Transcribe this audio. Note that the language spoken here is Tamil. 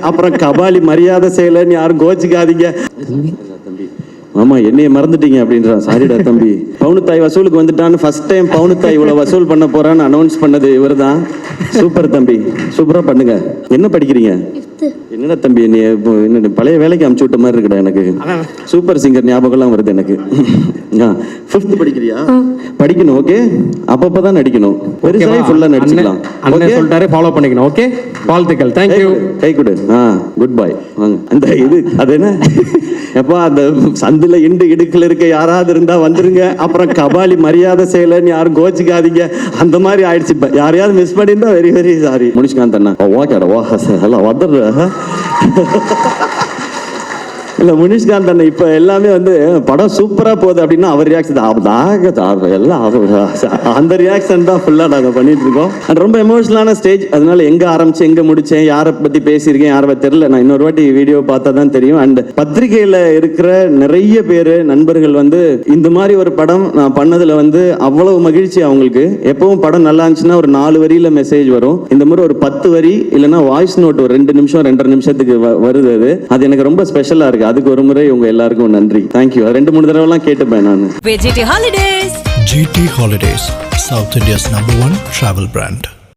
அப்புறம் கபாலி மரியாதை செய்யலன்னு யாரும் கோச்சிக்காதீங்க. தம்பி ஆமா என்னைய மறந்துட்டீங்க அப்படின்றான். சாரிடா தம்பி. பவுனுத்தாய் வசூலுக்கு வந்துட்டான்னு ஃபர்ஸ்ட் டைம் பவுனுத்தாய் இவ்வளவு வசூல் பண்ண போறான்னு அனௌன்ஸ் பண்ணது இவர் தான். சூப்பர் தம்பி, சூப்பரா பண்ணுங்க. என்ன படிக்கிறீங்க? என்னடா தம்பி நீ என்ன பழைய வேலைக்கு அமுச்சு விட்ட மாதிரி இருக்குடா எனக்கு. சூப்பர் சிங்கர் ஞாபகம்லாம் வருது எனக்கு. 5th படிக்கிறியா? படிக்கணும். ஓகே, அப்பப்பதான் நடிக்கணும். பெருசாக ஃபுல்லா நடிச்சுக்கலாம். அண்ணே சொல்லிட்டாரே, ஃபாலோ பண்ணிக்கணும். ஓகே, வாழ்த்துக்கள். Thank you. கை கொடு. Good bye. வாங்க. அந்த இது அது என்ன எப்பா அந்த சந்தில இண்டு இடுக்கில் இருக்க யாராவது இருந்தா வந்துருங்க. அப்புறம் கபாலி மரியாதை செய்யலன்னு யாரும் கோச்சிக்காதீங்க. அந்த மாதிரி ஆயிடுச்சு. இப்ப யாரையாவது மிஸ் பண்ணியிருந்தா வெரி வெரி சாரி. முனிஷ்காந்த் அண்ணா ஓகேடா வா எல்லாம் வந்துடுற இல்ல முனிஷ்காந்த் அண்ணன் இப்ப எல்லாமே வந்து படம் சூப்பரா போகுது அப்படின்னா அவர் ரியாக்ஷன் எல்லாம் அந்த ரியாக்ஷன் தான் ஃபுல்லா நாங்க பண்ணிட்டு இருக்கோம். ரொம்ப எமோஷனலான ஸ்டேஜ். அதனால எங்க ஆரம்பிச்சு எங்க முடிச்சேன், யாரை பத்தி பேசியிருக்கேன், யாரை பத்தி தெரியல. நான் இன்னொரு வாட்டி வீடியோ பார்த்தா தான் தெரியும். அண்ட் பத்திரிகையில இருக்கிற நிறைய பேரு நண்பர்கள் வந்து இந்த மாதிரி ஒரு படம் நான் பண்ணதுல வந்து அவ்வளவு மகிழ்ச்சி அவங்களுக்கு. எப்பவும் படம் நல்லா இருந்துச்சுன்னா ஒரு 4 வரியில மெசேஜ் வரும். இந்த மாதிரி ஒரு 10 வரி இல்லைன்னா வாய்ஸ் நோட் ஒரு 2 நிமிஷம் 2.5 நிமிஷத்துக்கு வருது. அது எனக்கு ரொம்ப ஸ்பெஷலா இருக்கு. அதுக்கு ஒரு முறை உங்க எல்லாருக்கும் நன்றி. தேங்க்யூ. 2-3 தடவைலாம் கேட்டுப்பேன் நான். GT Holidays, South India's #1 travel brand.